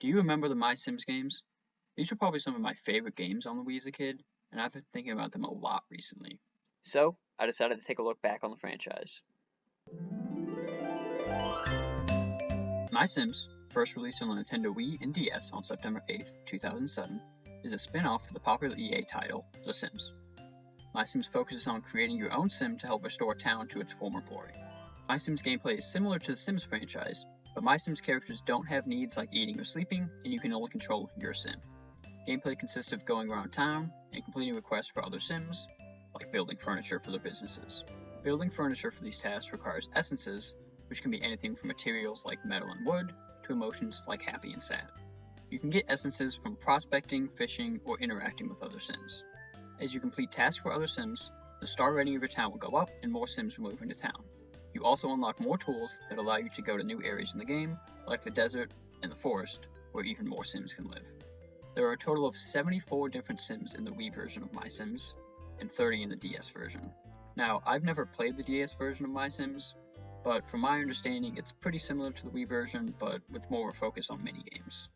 Do you remember the MySims games? These were probably some of my favorite games on the Wii as a kid, and I've been thinking about them a lot recently. So, I decided to take a look back on the franchise. MySims, first released on the Nintendo Wii and DS on September 8, 2007, is a spin-off of the popular EA title, The Sims. MySims focuses on creating your own sim to help restore a town to its former glory. MySims gameplay is similar to the Sims franchise, but MySims characters don't have needs like eating or sleeping, and you can only control your sim. Gameplay consists of going around town and completing requests for other sims, like building furniture for their businesses. Building furniture for these tasks requires essences, which can be anything from materials like metal and wood, to emotions like happy and sad. You can get essences from prospecting, fishing, or interacting with other sims. As you complete tasks for other sims, the star rating of your town will go up and more sims will move into town. You also unlock more tools that allow you to go to new areas in the game, like the desert and the forest, where even more sims can live. There are a total of 74 different sims in the Wii version of MySims, and 30 in the DS version. Now, I've never played the DS version of MySims, but from my understanding it's pretty similar to the Wii version, but with more of a focus on minigames.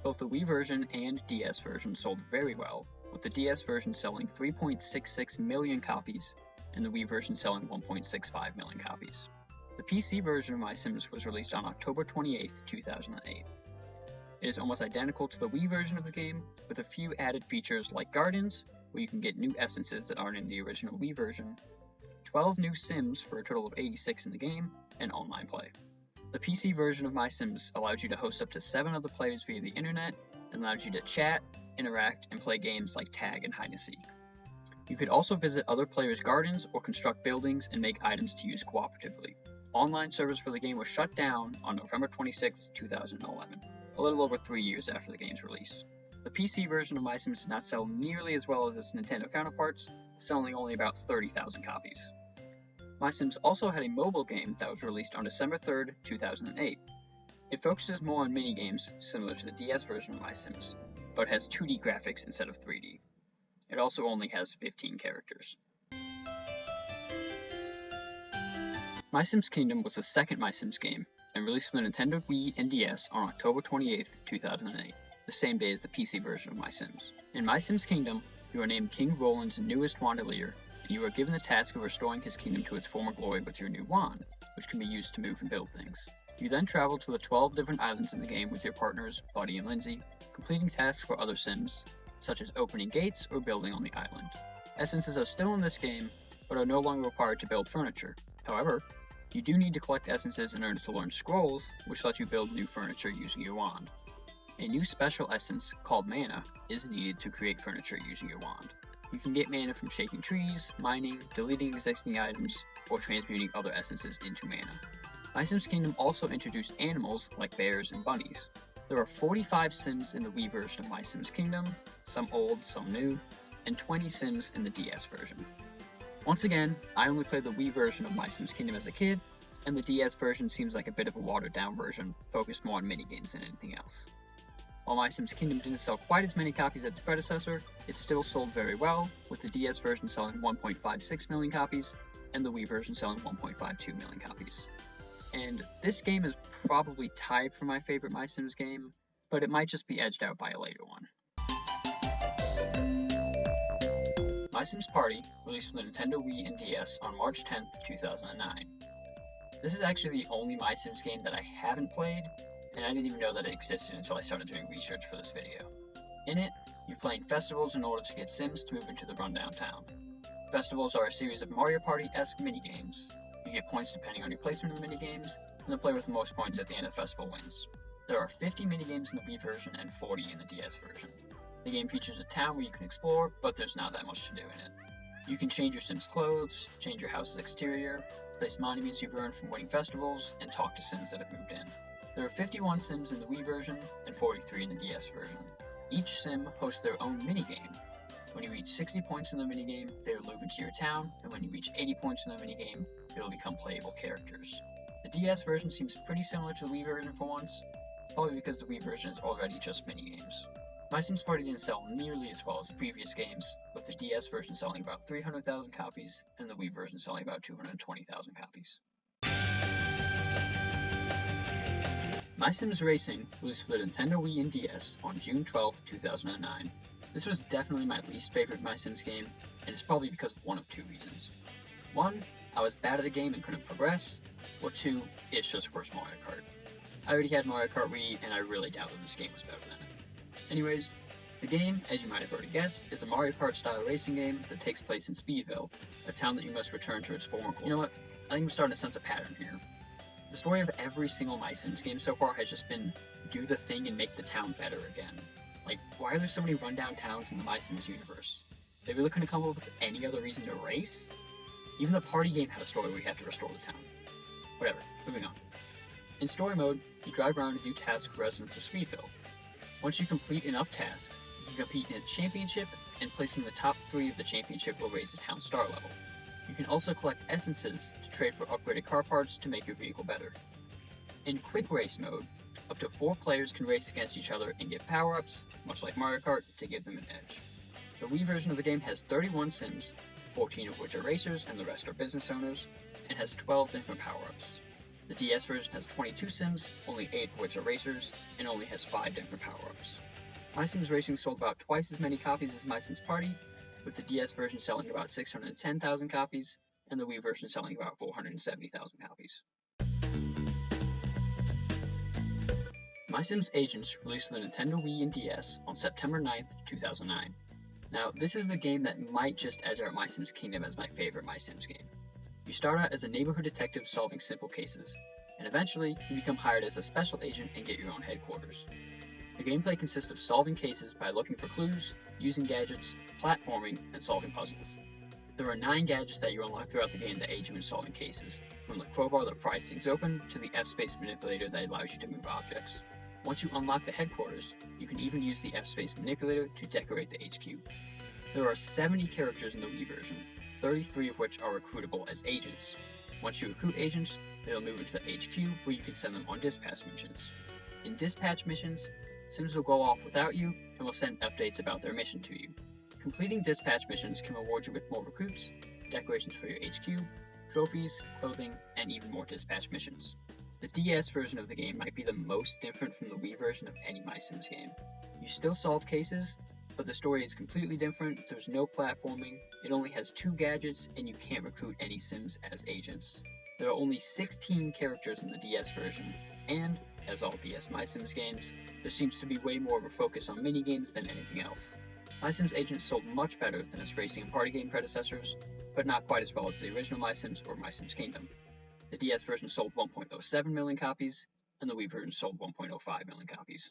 Both the Wii version and DS version sold very well, with the DS version selling 3.66 million copies, and the Wii version selling 1.65 million copies. The PC version of MySims was released on October 28, 2008. It is almost identical to the Wii version of the game, with a few added features like gardens, where you can get new essences that aren't in the original Wii version, 12 new sims for a total of 86 in the game, and online play. The PC version of MySims allows you to host up to 7 other players via the internet, and allows you to chat, interact, and play games like tag and hide and seek. You could also visit other players' gardens or construct buildings and make items to use cooperatively. Online servers for the game were shut down on November 26, 2011, a little over 3 years after the game's release. The PC version of MySims did not sell nearly as well as its Nintendo counterparts, selling only about 30,000 copies. MySims also had a mobile game that was released on December 3, 2008. It focuses more on minigames, similar to the DS version of MySims, but has 2D graphics instead of 3D. It also only has 15 characters. MySims Kingdom was the second MySims game, and released for the Nintendo Wii and DS on October 28, 2008, the same day as the PC version of MySims. In MySims Kingdom, you are named King Roland's newest wandelier, and you are given the task of restoring his kingdom to its former glory with your new wand, which can be used to move and build things. You then travel to the 12 different islands in the game with your partners, Buddy and Lindsay, completing tasks for other sims, such as opening gates or building on the island. Essences are still in this game, but are no longer required to build furniture. However, you do need to collect essences in order to learn scrolls, which let you build new furniture using your wand. A new special essence, called mana, is needed to create furniture using your wand. You can get mana from shaking trees, mining, deleting existing items, or transmuting other essences into mana. MySims Kingdom also introduced animals like bears and bunnies. There are 45 sims in the Wii version of MySims Kingdom, some old, some new, and 20 sims in the DS version. Once again, I only played the Wii version of MySims Kingdom as a kid, and the DS version seems like a bit of a watered down version, focused more on minigames than anything else. While MySims Kingdom didn't sell quite as many copies as its predecessor, it still sold very well, with the DS version selling 1.56 million copies, and the Wii version selling 1.52 million copies. And this game is probably tied for my favorite MySims game, but it might just be edged out by a later one. MySims Party, released for the Nintendo Wii and DS on March 10, 2009. This is actually the only MySims game that I haven't played, and I didn't even know that it existed until I started doing research for this video. In it, you're playing festivals in order to get sims to move into the rundown town. Festivals are a series of Mario Party-esque minigames. You get points depending on your placement in the minigames, and the player with the most points at the end of the festival wins. There are 50 minigames in the Wii version and 40 in the DS version. The game features a town where you can explore, but there's not that much to do in it. You can change your sims' clothes, change your house's exterior, place monuments you've earned from winning festivals, and talk to sims that have moved in. There are 51 sims in the Wii version and 43 in the DS version. Each sim hosts their own minigame. When you reach 60 points in the minigame, they will move into your town, and when you reach 80 points in the minigame, they will become playable characters. The DS version seems pretty similar to the Wii version for once, probably because the Wii version is already just minigames. MySims Party didn't sell nearly as well as the previous games, with the DS version selling about 300,000 copies, and the Wii version selling about 220,000 copies. MySims Racing released for the Nintendo Wii and DS on June 12, 2009. This was definitely my least favorite MySims game, and it's probably because of one of two reasons. One, I was bad at the game and couldn't progress, or two, it's just worse Mario Kart. I already had Mario Kart Wii, and I really doubted this game was better than it. Anyways, the game, as you might have already guessed, is a Mario Kart style racing game that takes place in Speedville, a town that you must return to its former core. You know what? I think I'm starting to sense a pattern here. The story of every single MySims game so far has just been do the thing and make the town better again. Like, why are there so many rundown towns in the MySims universe? They really couldn't come up with any other reason to race? Even the party game had a story where you had to restore the town. Whatever, moving on. In story mode, you drive around and do tasks for residents of Speedville. Once you complete enough tasks, you can compete in a championship, and placing the top 3 of the championship will raise the town's star level. You can also collect essences to trade for upgraded car parts to make your vehicle better. In quick race mode, up to 4 players can race against each other and get power-ups, much like Mario Kart, to give them an edge. The Wii version of the game has 31 sims, 14 of which are racers and the rest are business owners, and has 12 different power-ups. The DS version has 22 sims, only 8 of which are racers, and only has 5 different power-ups. MySims Racing sold about twice as many copies as MySims Party, with the DS version selling about 610,000 copies, and the Wii version selling about 470,000 copies. MySims Agents released for the Nintendo Wii and DS on September 9th, 2009. Now, this is the game that might just edge out MySims Kingdom as my favorite MySims game. You start out as a neighborhood detective solving simple cases, and eventually you become hired as a special agent and get your own headquarters. The gameplay consists of solving cases by looking for clues, using gadgets, platforming, and solving puzzles. There are 9 gadgets that you unlock throughout the game that aid you in solving cases, from the crowbar that pries things open to the F-space manipulator that allows you to move objects. Once you unlock the headquarters, you can even use the F-space manipulator to decorate the HQ. There are 70 characters in the Wii version, 33 of which are recruitable as agents. Once you recruit agents, they'll move into the HQ where you can send them on dispatch missions. In dispatch missions, Sims will go off without you and will send updates about their mission to you. Completing dispatch missions can reward you with more recruits, decorations for your HQ, trophies, clothing, and even more dispatch missions. The DS version of the game might be the most different from the Wii version of any MySims game. You still solve cases, but the story is completely different, there's no platforming, it only has 2 gadgets, and you can't recruit any Sims as agents. There are only 16 characters in the DS version, and, as all DS MySims games, there seems to be way more of a focus on minigames than anything else. MySims Agents sold much better than its racing and party game predecessors, but not quite as well as the original MySims or MySims Kingdom. The DS version sold 1.07 million copies, and the Wii version sold 1.05 million copies.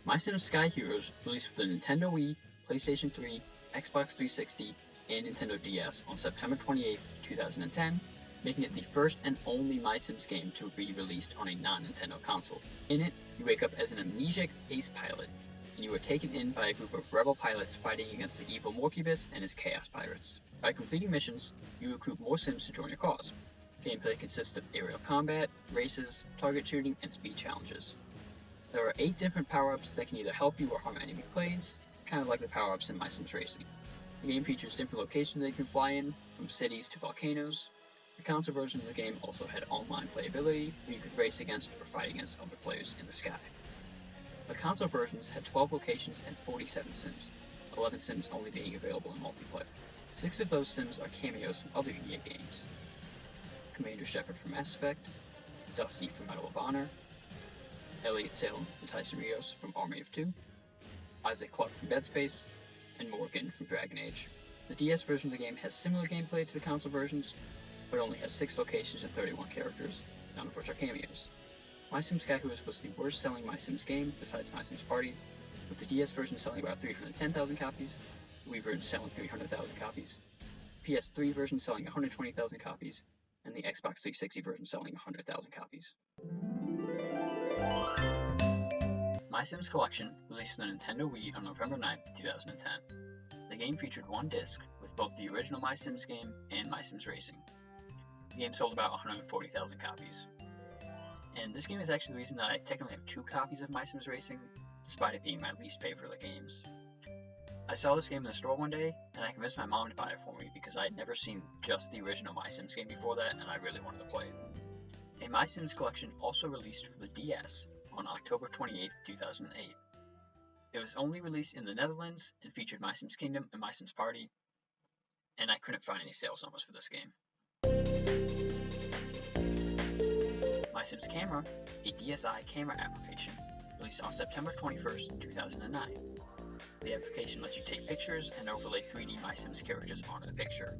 MySims SkyHeroes released for the Nintendo Wii, PlayStation 3, Xbox 360, and Nintendo DS on September 28, 2010, making it the first and only MySims game to be released on a non-Nintendo console. In it, you wake up as an amnesiac ace pilot, and you are taken in by a group of rebel pilots fighting against the evil Morcubus and his Chaos Pirates. By completing missions, you recruit more Sims to join your cause. Gameplay consists of aerial combat, races, target shooting, and speed challenges. There are 8 different power-ups that can either help you or harm enemy planes, kind of like the power-ups in MySims Racing. The game features different locations that you can fly in, from cities to volcanoes. The console version of the game also had online playability, where you could race against or fight against other players in the sky. The console versions had 12 locations and 47 Sims, 11 Sims only being available in multiplayer. 6 of those Sims are cameos from other EA games. Commander Shepard from Mass Effect, Dusty from Medal of Honor, Elliot Salem and Tyson Rios from Army of Two, Isaac Clarke from Dead Space, and Morgan from Dragon Age. The DS version of the game has similar gameplay to the console versions, but only has 6 locations and 31 characters, none of which are cameos. MySims SkyHeroes was the worst selling MySims game besides MySims Party, with the DS version selling about 310,000 copies, the Wii version selling 300,000 copies, the PS3 version selling 120,000 copies, and the Xbox 360 version selling 100,000 copies. MySims Collection released for the Nintendo Wii on November 9th, 2010. The game featured 1 disc with both the original MySims game and MySims Racing. The game sold about 140,000 copies. And this game is actually the reason that I technically have 2 copies of MySims Racing, despite it being my least favorite of the games. I saw this game in the store one day, and I convinced my mom to buy it for me because I had never seen just the original MySims game before that, and I really wanted to play it. A MySims Collection also released for the DS on October 28, 2008. It was only released in the Netherlands and featured MySims Kingdom and MySims Party, and I couldn't find any sales numbers for this game. MySims Camera, a DSi camera application, released on September 21st, 2009. The application lets you take pictures and overlay 3D MySims characters onto the picture.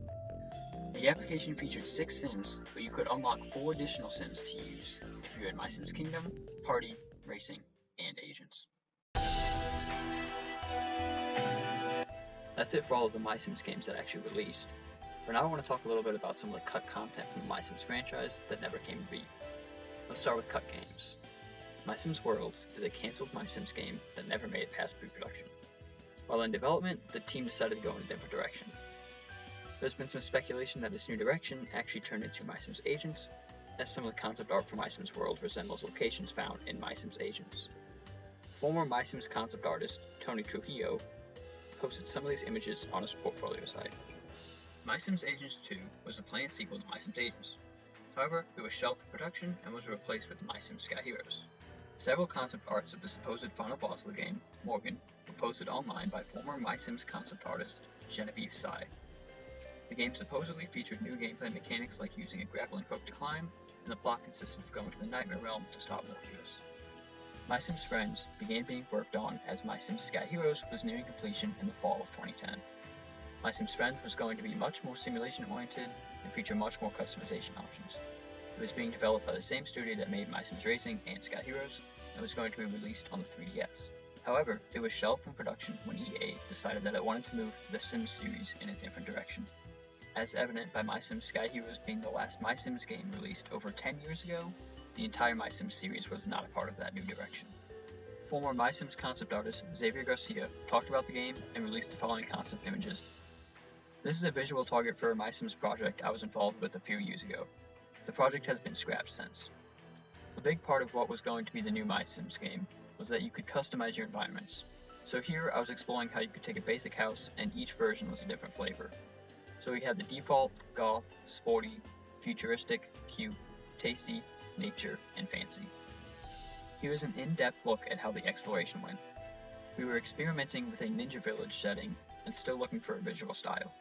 The application featured 6 Sims, but you could unlock 4 additional Sims to use if you had MySims Kingdom, Party, Racing, and Agents. That's it for all of the MySims games that actually released. For now I want to talk a little bit about some of the cut content from the MySims franchise that never came to be. Let's start with cut games. MySims Worlds is a cancelled MySims game that never made it past pre-production. While in development, the team decided to go in a different direction. There's been some speculation that this new direction actually turned into MySims Agents, as some of the concept art for MySims Worlds resembles locations found in MySims Agents. Former MySims concept artist Tony Trujillo posted some of these images on his portfolio site. MySims Agents 2 was a planned sequel to MySims Agents. However, it was shelved for production and was replaced with MySims SkyHeroes. Several concept arts of the supposed final boss of the game, Morgan, were posted online by former MySims concept artist Genevieve Tsai. The game supposedly featured new gameplay mechanics like using a grappling hook to climb, and the plot consisted of going to the Nightmare Realm to stop Morpheus. MySims Friends began being worked on as MySims SkyHeroes was nearing completion in the fall of 2010. MySims Friends was going to be much more simulation-oriented and feature much more customization options. It was being developed by the same studio that made MySims Racing and SkyHeroes, and was going to be released on the 3DS. However, it was shelved from production when EA decided that it wanted to move the Sims series in a different direction. As evident by MySims SkyHeroes being the last MySims game released over 10 years ago, the entire MySims series was not a part of that new direction. Former MySims concept artist Xavier Garcia talked about the game and released the following concept images. This is a visual target for a MySims project I was involved with a few years ago. The project has been scrapped since. A big part of what was going to be the new MySims game was that you could customize your environments. So here I was exploring how you could take a basic house and each version was a different flavor. So we had the default, goth, sporty, futuristic, cute, tasty, nature, and fancy. Here is an in-depth look at how the exploration went. We were experimenting with a ninja village setting and still looking for a visual style.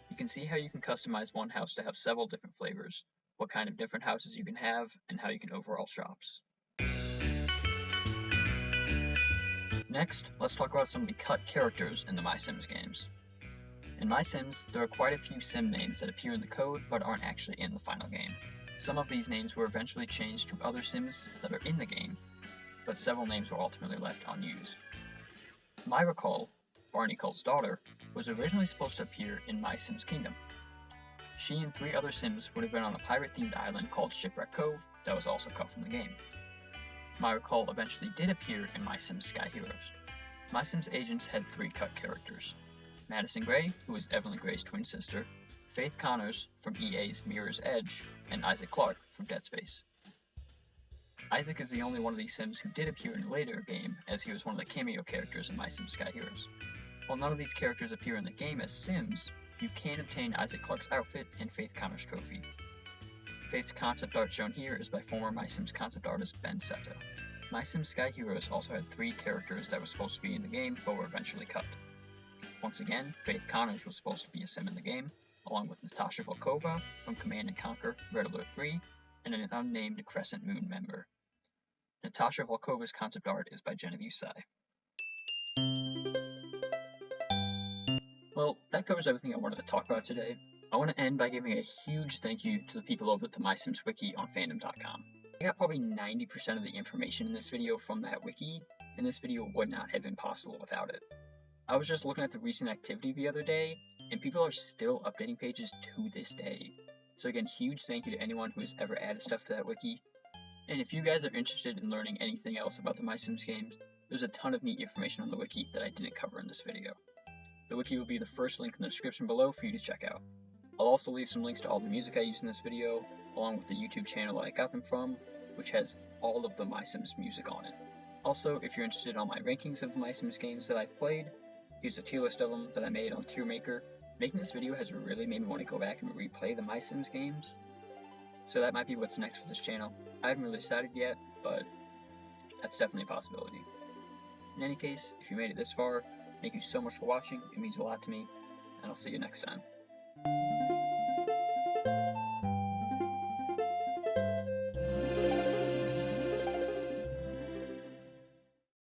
You can see how you can customize one house to have several different flavors, what kind of different houses you can have, and how you can overall shops. Next, let's talk about some of the cut characters in the MySims games. In MySims, there are quite a few sim names that appear in the code but aren't actually in the final game. Some of these names were eventually changed to other sims that are in the game, but several names were ultimately left unused. Myra, Barney Cole's daughter, was originally supposed to appear in MySims Kingdom. She and 3 other sims would have been on a pirate-themed island called Shipwreck Cove that was also cut from the game. Myra eventually did appear in MySims SkyHeroes. MySims Agents had 3 cut characters. Madison Gray, who is Evelyn Gray's twin sister, Faith Connors from EA's Mirror's Edge, and Isaac Clarke from Dead Space. Isaac is the only one of these sims who did appear in a later game, as he was one of the cameo characters in MySims SkyHeroes. While none of these characters appear in the game as sims, you can obtain Isaac Clarke's outfit and Faith Connors' trophy. Faith's concept art shown here is by former MySims concept artist Ben Seto. MySims SkyHeroes also had 3 characters that were supposed to be in the game but were eventually cut. Once again, Faith Connors was supposed to be a sim in the game, along with Natasha Volkova from Command & Conquer Red Alert 3, and an unnamed Crescent Moon member. Natasha Volkova's concept art is by Genevieve Tsai. Well, that covers everything I wanted to talk about today. I want to end by giving a huge thank you to the people over at the MySims Wiki on fandom.com. I got probably 90% of the information in this video from that wiki, and this video would not have been possible without it. I was just looking at the recent activity the other day, and people are still updating pages to this day. So again, huge thank you to anyone who has ever added stuff to that wiki. And if you guys are interested in learning anything else about the MySims games, there's a ton of neat information on the wiki that I didn't cover in this video. The wiki will be the first link in the description below for you to check out. I'll also leave some links to all the music I used in this video, along with the YouTube channel that I got them from, which has all of the MySims music on it. Also, if you're interested in all my rankings of the MySims games that I've played, here's a tier list of them that I made on TierMaker. Making this video has really made me want to go back and replay the MySims games. So that might be what's next for this channel. I haven't really decided yet, but that's definitely a possibility. In any case, if you made it this far, thank you so much for watching, it means a lot to me, and I'll see you next time.